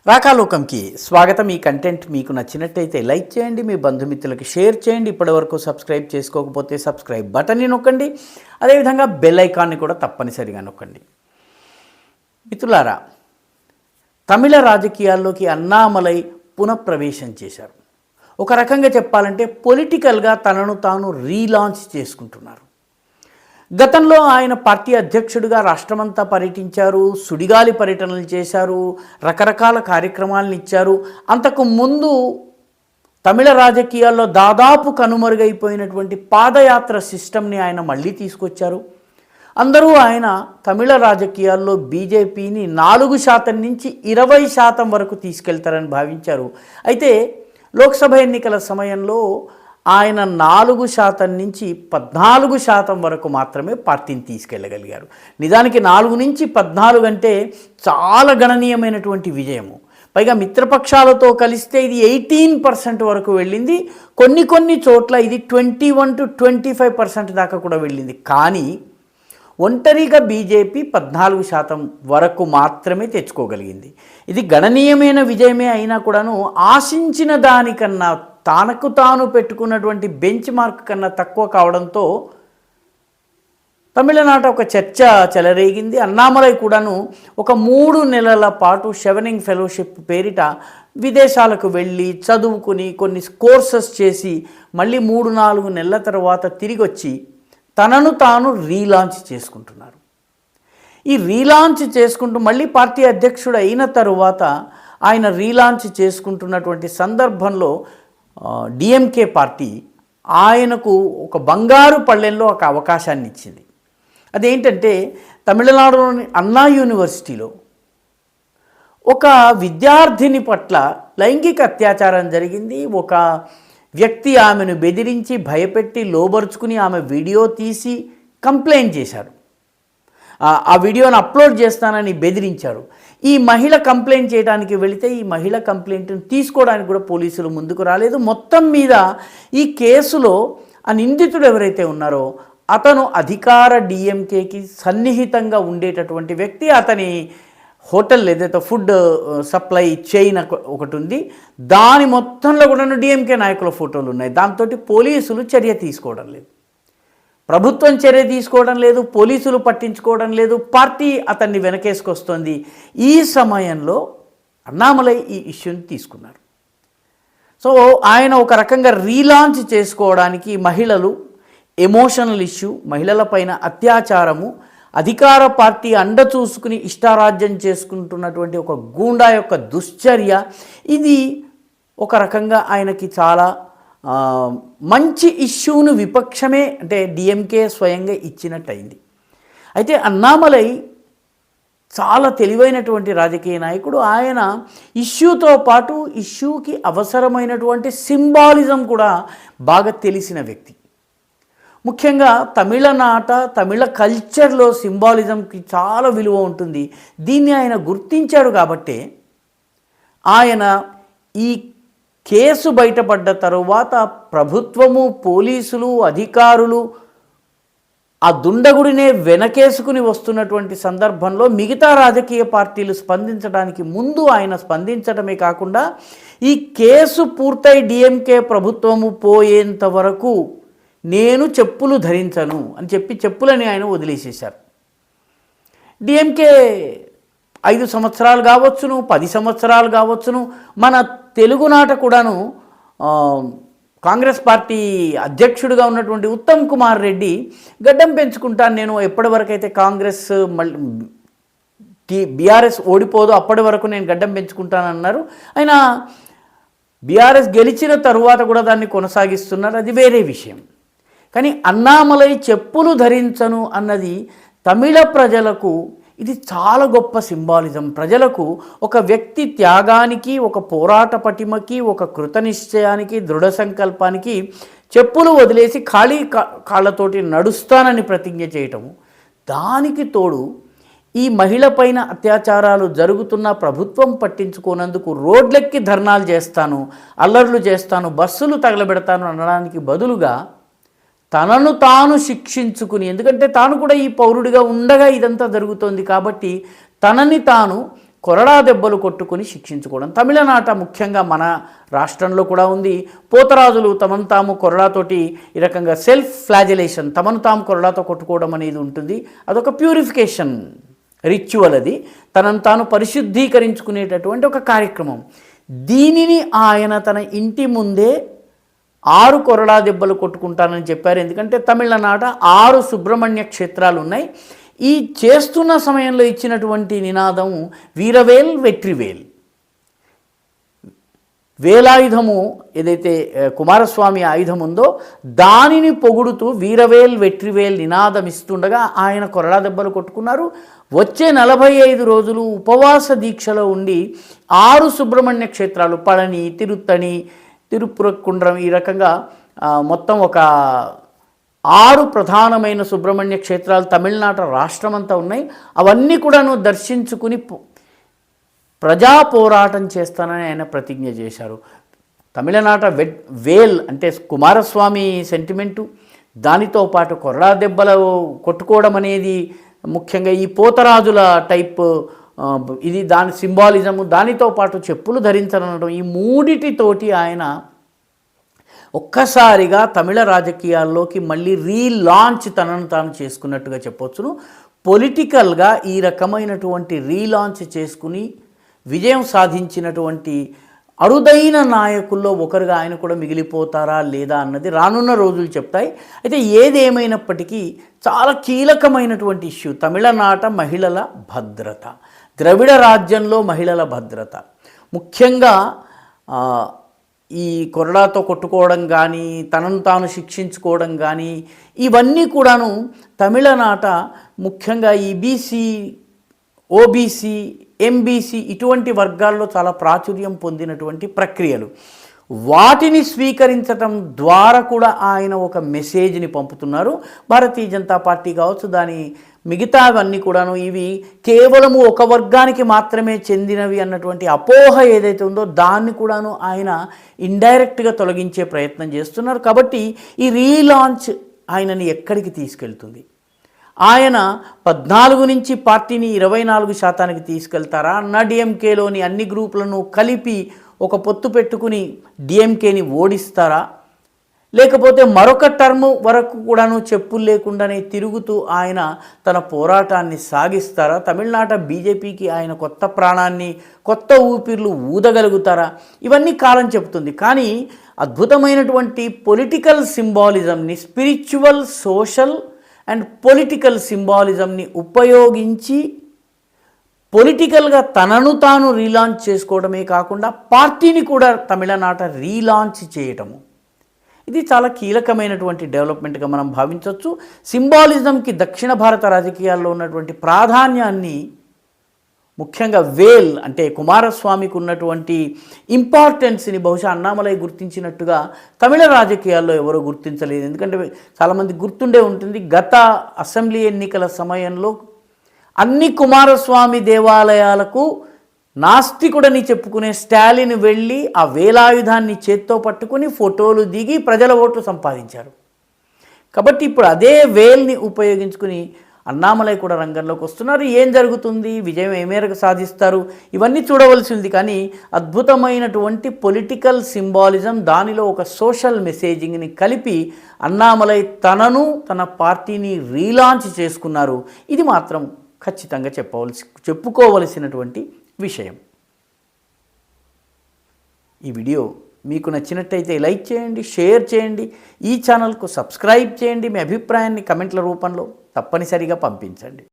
రాకాలోకంకి స్వాగతం. ఈ కంటెంట్ మీకు నచ్చినట్టయితే లైక్ చేయండి, మీ బంధుమిత్రులకి షేర్ చేయండి. ఇప్పటివరకు సబ్స్క్రైబ్ చేసుకోకపోతే సబ్స్క్రైబ్ బటన్ని నొక్కండి. అదేవిధంగా బెల్ ఐకాన్ని కూడా తప్పనిసరిగా నొక్కండి. మిత్రులారా, తమిళ రాజకీయాల్లోకి అన్నామలై పునఃప్రవేశం చేశారు. ఒక రకంగా చెప్పాలంటే పొలిటికల్గా తనను తాను రీలాంచ్ చేసుకుంటున్నారు. గతంలో ఆయన పార్టీ అధ్యక్షుడిగా రాష్ట్రమంతా పర్యటించారు, సుడిగాలి పర్యటనలు చేశారు, రకరకాల కార్యక్రమాలను ఇచ్చారు. అంతకు ముందు తమిళ రాజకీయాల్లో దాదాపు కనుమరుగైపోయినటువంటి పాదయాత్ర సిస్టమ్ని ఆయన మళ్ళీ తీసుకొచ్చారు. అందరూ ఆయన తమిళ రాజకీయాల్లో బీజేపీని 4% నుంచి 20% వరకు తీసుకెళ్తారని భావించారు. అయితే లోక్సభ ఎన్నికల సమయంలో ఆయన 4% నుంచి 14% వరకు మాత్రమే పార్టీని తీసుకెళ్ళగలిగారు. నిజానికి 4 నుంచి 14 అంటే చాలా గణనీయమైనటువంటి విజయము. పైగా మిత్రపక్షాలతో కలిస్తే ఇది 18% వరకు వెళ్ళింది. కొన్ని చోట్ల ఇది 21 to 25% దాకా కూడా వెళ్ళింది. కానీ ఒంటరిగా బీజేపీ 14% వరకు మాత్రమే తెచ్చుకోగలిగింది. ఇది గణనీయమైన విజయమే అయినా కూడాను ఆశించిన దానికన్నా తనకు తాను పెట్టుకున్నటువంటి బెంచ్ మార్క్ కన్నా తక్కువ కావడంతో తమిళనాట ఒక చర్చ చెలరేగింది. అన్నామలై కూడాను ఒక 3 నెలల పాటు షెవెనింగ్ ఫెలోషిప్ పేరిట విదేశాలకు వెళ్ళి చదువుకుని కొన్ని కోర్సెస్ చేసి మళ్ళీ 3-4 నెలల తర్వాత తిరిగి వచ్చి తనను తాను రీలాంచ్ చేసుకుంటున్నారు. ఈ రీలాంచ్ చేసుకుంటూ మళ్ళీ పార్టీ అధ్యక్షుడు అయిన తరువాత ఆయన రీలాంచ్ చేసుకుంటున్నటువంటి సందర్భంలో డిఎంకే పార్టీ ఆయనకు ఒక బంగారు పళ్ళెంలో ఒక అవకాశాన్ని ఇచ్చింది. అదేంటంటే తమిళనాడులోని అన్నా యూనివర్సిటీలో ఒక విద్యార్థిని పట్ల లైంగిక అత్యాచారం జరిగింది. ఒక వ్యక్తి ఆమెను బెదిరించి భయపెట్టి లోబరుచుకుని ఆమె వీడియో తీసి కంప్లైంట్ చేశారు. ఆ వీడియోను అప్లోడ్ చేస్తానని బెదిరించాడు. ఈ మహిళ కంప్లైంట్ చేయడానికి వెళితే ఈ మహిళ కంప్లైంట్ని తీసుకోవడానికి కూడా పోలీసులు ముందుకు రాలేదు. మొత్తం మీద ఈ కేసులో ఆ నిందితుడు ఎవరైతే ఉన్నారో అతను అధికార డిఎంకేకి సన్నిహితంగా ఉండేటటువంటి వ్యక్తి. అతని హోటల్ ఏదైతే ఫుడ్ సప్లై చైన్ ఒకటి ఉంది, దాని మొత్తంలో కూడా డిఎంకే నాయకుల ఫోటోలు ఉన్నాయి. దాంతో పోలీసులు చర్య తీసుకోవడం లేదు, ప్రభుత్వం చర్య తీసుకోవడం లేదు, పోలీసులు పట్టించుకోవడం లేదు, పార్టీ అతన్ని వెనకేసుకొస్తుంది. ఈ సమయంలో అన్నామలై ఈ ఇష్యూని తీసుకున్నారు. సో ఆయన ఒక రకంగా రీలాంచ్ చేసుకోవడానికి మహిళలు, ఎమోషనల్ ఇష్యూ, మహిళలపైన అత్యాచారము, అధికార పార్టీ అండ చూసుకుని ఇష్టారాజ్యం చేసుకుంటున్నటువంటి ఒక గూండా యొక్క దుశ్చర్య, ఇది ఒక రకంగా ఆయనకి చాలా మంచి ఇష్యూను విపక్షమే అంటే డిఎంకే స్వయంగా ఇచ్చినట్టయింది. అయితే అన్నామలై చాలా తెలివైనటువంటి రాజకీయ నాయకుడు. ఆయన ఇష్యూతో పాటు ఇష్యూకి అవసరమైనటువంటి సింబాలిజం కూడా బాగా తెలిసిన వ్యక్తి. ముఖ్యంగా తమిళ కల్చర్లో సింబాలిజంకి చాలా విలువ ఉంటుంది. దీన్ని ఆయన గుర్తించాడు కాబట్టే ఆయన ఈ కేసు బయటపడ్డ తరువాత ప్రభుత్వము, పోలీసులు, అధికారులు ఆ దుండగుడినే వెనకేసుకుని వస్తున్నటువంటి సందర్భంలో మిగతా రాజకీయ పార్టీలు స్పందించడానికి ముందు ఆయన స్పందించడమే కాకుండా ఈ కేసు పూర్తయి డిఎంకే ప్రభుత్వము పోయేంత వరకు నేను చెప్పులు ధరించను అని చెప్పి చెప్పులని ఆయన వదిలేసేశారు. డిఎంకే 5 సంవత్సరాలు కావచ్చును, 10 సంవత్సరాలు కావచ్చును. మన తెలుగునాట కూడాను కాంగ్రెస్ పార్టీ అధ్యక్షుడిగా ఉన్నటువంటి ఉత్తమ్ కుమార్ రెడ్డి గడ్డం పెంచుకుంటాను నేను, ఎప్పటి వరకు అయితే కాంగ్రెస్ బీఆర్ఎస్ ఓడిపోదు అప్పటి వరకు నేను గడ్డం పెంచుకుంటానన్నారు. ఆయన బీఆర్ఎస్ గెలిచిన తరువాత కూడా దాన్ని కొనసాగిస్తున్నారు, అది వేరే విషయం. కానీ అన్నామలై చెప్పులు ధరించను అన్నది తమిళ ప్రజలకు ఇది చాలా గొప్ప సింబాలిజం. ప్రజలకు ఒక వ్యక్తి త్యాగానికి, ఒక పోరాట పటిమకి, ఒక కృతనిశ్చయానికి, దృఢ సంకల్పానికి చెప్పులు వదిలేసి ఖాళీ కాళ్ళతోటి నడుస్తానని ప్రతిజ్ఞ చేయటము. దానికి తోడు ఈ మహిళ పైన అత్యాచారాలు జరుగుతున్న ప్రభుత్వం పట్టించుకోనందుకు రోడ్లెక్కి ధర్నాలు చేస్తాను, అల్లర్లు చేస్తాను, బస్సులు తగలబెడతాను అనడానికి బదులుగా తనను తాను శిక్షించుకుని, ఎందుకంటే తాను కూడా ఈ పౌరుడిగా ఉండగా ఇదంతా జరుగుతోంది కాబట్టి తనని తాను కొరడా దెబ్బలు కొట్టుకుని శిక్షించుకోవడం. తమిళనాట ముఖ్యంగా మన రాష్ట్రంలో కూడా ఉంది. పోతరాజులు తమను తాము కొరడాతోటి ఈ రకంగా సెల్ఫ్ ఫ్లాజిలేషన్, తమను తాము కొరడాతో కొట్టుకోవడం అనేది ఉంటుంది. అదొక ప్యూరిఫికేషన్ రిచువల్, అది తనను తాను పరిశుద్ధీకరించుకునేటటువంటి ఒక కార్యక్రమం. దీనిని ఆయన తన ఇంటి ముందే 6 కొరడా దెబ్బలు కొట్టుకుంటానని చెప్పారు. ఎందుకంటే తమిళనాట 6 సుబ్రహ్మణ్య క్షేత్రాలు ఉన్నాయి. ఈ చేస్తున్న సమయంలో ఇచ్చినటువంటి నినాదం వీరవేల్ వెట్రివేల్. వేలాయుధము ఏదైతే కుమారస్వామి ఆయుధం ఉందో దానిని పొగుడుతూ వీరవేల్ వెట్రివేల్ నినాదం ఇస్తుండగా ఆయన కొరడా దెబ్బలు కొట్టుకున్నారు. వచ్చే 45 రోజులు ఉపవాస దీక్షలో ఉండి 6 సుబ్రహ్మణ్య క్షేత్రాలు, పళని, తిరుత్తణి, తిరుపురకుండ్రం, ఈ రకంగా మొత్తం ఒక 6 ప్రధానమైన సుబ్రహ్మణ్య క్షేత్రాలు తమిళనాట రాష్ట్రమంతా ఉన్నాయి. అవన్నీ కూడాను దర్శించుకుని ప్రజా పోరాటం చేస్తానని ఆయన ప్రతిజ్ఞ చేశారు. తమిళనాట వేల్ అంటే కుమారస్వామి సెంటిమెంటు, దానితో పాటు కొరడా దెబ్బలు కొట్టుకోవడం అనేది ముఖ్యంగా ఈ పోతరాజుల టైప్, ఇది దాని సింబాలిజము, దానితో పాటు చెప్పులు ధరించడం, ఈ మూడిటితోటి ఆయన ఒక్కసారిగా తమిళ రాజకీయాల్లోకి మళ్ళీ రీలాంచ్ తనను తాను చేసుకున్నట్టుగా చెప్పొచ్చును. పొలిటికల్గా ఈ రకమైనటువంటి రీలాంచ్ చేసుకుని విజయం సాధించినటువంటి అరుదైన నాయకుల్లో ఒకరుగా ఆయన కూడా మిగిలిపోతారా లేదా అన్నది రానున్న రోజులు చెప్తాయి. అయితే ఏదేమైనప్పటికీ చాలా కీలకమైనటువంటి ఇష్యూ తమిళనాట మహిళల భద్రత, ద్రవిడ రాజ్యంలో మహిళల భద్రత. ముఖ్యంగా ఈ కొరడాతో కొట్టుకోవడం కానీ, తనను తాను శిక్షించుకోవడం కానీ, ఇవన్నీ కూడాను తమిళనాట ముఖ్యంగా ఈ బీసీ, ఓబీసీ, ఎంబీసీ ఇటువంటి వర్గాల్లో చాలా ప్రాచుర్యం పొందినటువంటి ప్రక్రియలు. వాటిని స్వీకరించటం ద్వారా కూడా ఆయన ఒక మెసేజ్ని పంపుతున్నారు. భారతీయ జనతా పార్టీ కావచ్చు, దాని మిగతావన్నీ కూడాను ఇవి కేవలము ఒక వర్గానికి మాత్రమే చెందినవి అన్నటువంటి అపోహ ఏదైతే ఉందో దాన్ని కూడాను ఆయన ఇండైరెక్ట్గా తొలగించే ప్రయత్నం చేస్తున్నారు. కాబట్టి ఈ రీలాంచ్ ఆయనని ఎక్కడికి తీసుకెళ్తుంది? ఆయన 14 నుంచి పార్టీని 24% తీసుకెళ్తారా? అన్నా డిఎంకేలోని అన్ని గ్రూపులను కలిపి ఒక పొత్తు పెట్టుకుని డిఎంకేని ఓడిస్తారా? లేకపోతే మరొక టర్మ్ వరకు కూడాను చెప్పులు లేకుండానే తిరుగుతూ ఆయన తన పోరాటాన్ని సాగిస్తారా? తమిళనాట బీజేపీకి ఆయన కొత్త ప్రాణాన్ని, కొత్త ఊపిర్లు ఊదగలుగుతారా? ఇవన్నీ కాలం చెబుతుంది. కానీ అద్భుతమైనటువంటి పొలిటికల్ సింబాలిజంని, స్పిరిచువల్, సోషల్ అండ్ పొలిటికల్ సింబాలిజంని ఉపయోగించి పొలిటికల్గా తనను తాను రీలాంచ్ చేసుకోవడమే కాకుండా పార్టీని కూడా తమిళనాట రీలాంచ్ చేయటము, ఇది చాలా కీలకమైనటువంటి డెవలప్మెంట్గా మనం భావించవచ్చు. సింబాలిజంకి దక్షిణ భారత రాజకీయాల్లో ఉన్నటువంటి ప్రాధాన్యాన్ని, ముఖ్యంగా వేల్ అంటే కుమారస్వామికి ఉన్నటువంటి ఇంపార్టెన్స్ని బహుశా అన్నామలై గుర్తించినట్టుగా తమిళ రాజకీయాల్లో ఎవరో గుర్తించలేదు. ఎందుకంటే చాలామంది గుర్తుండే ఉంటుంది, గత అసెంబ్లీ ఎన్నికల సమయంలో అన్ని కుమారస్వామి దేవాలయాలకు నాస్తికుడని చెప్పుకునే స్టాలిన్ వెళ్ళి ఆ వేలాయుధాన్ని చేత్తో పట్టుకుని ఫోటోలు దిగి ప్రజల ఓట్లు సంపాదించారు. కాబట్టి ఇప్పుడు అదే వేల్ని ఉపయోగించుకుని అన్నామలై కూడా రంగంలోకి వస్తున్నారు. ఏం జరుగుతుంది, విజయం ఏ మేరకు సాధిస్తారు, ఇవన్నీ చూడవలసి ఉంది. కానీ అద్భుతమైనటువంటి పొలిటికల్ సింబాలిజం, దానిలో ఒక సోషల్ మెసేజింగ్ని కలిపి అన్నామలై తనను, తన పార్టీని రీలాంచ్ చేసుకున్నారు. ఇది మాత్రం ఖచ్చితంగా చెప్పుకోవలసినటువంటి విషయం. ఈ వీడియో మీకు నచ్చినట్టయితే లైక్ చేయండి, షేర్ చేయండి, ఈ ఛానల్కు సబ్స్క్రైబ్ చేయండి. మీ అభిప్రాయాన్ని కమెంట్ల రూపంలో తప్పనిసరిగా పంపించండి.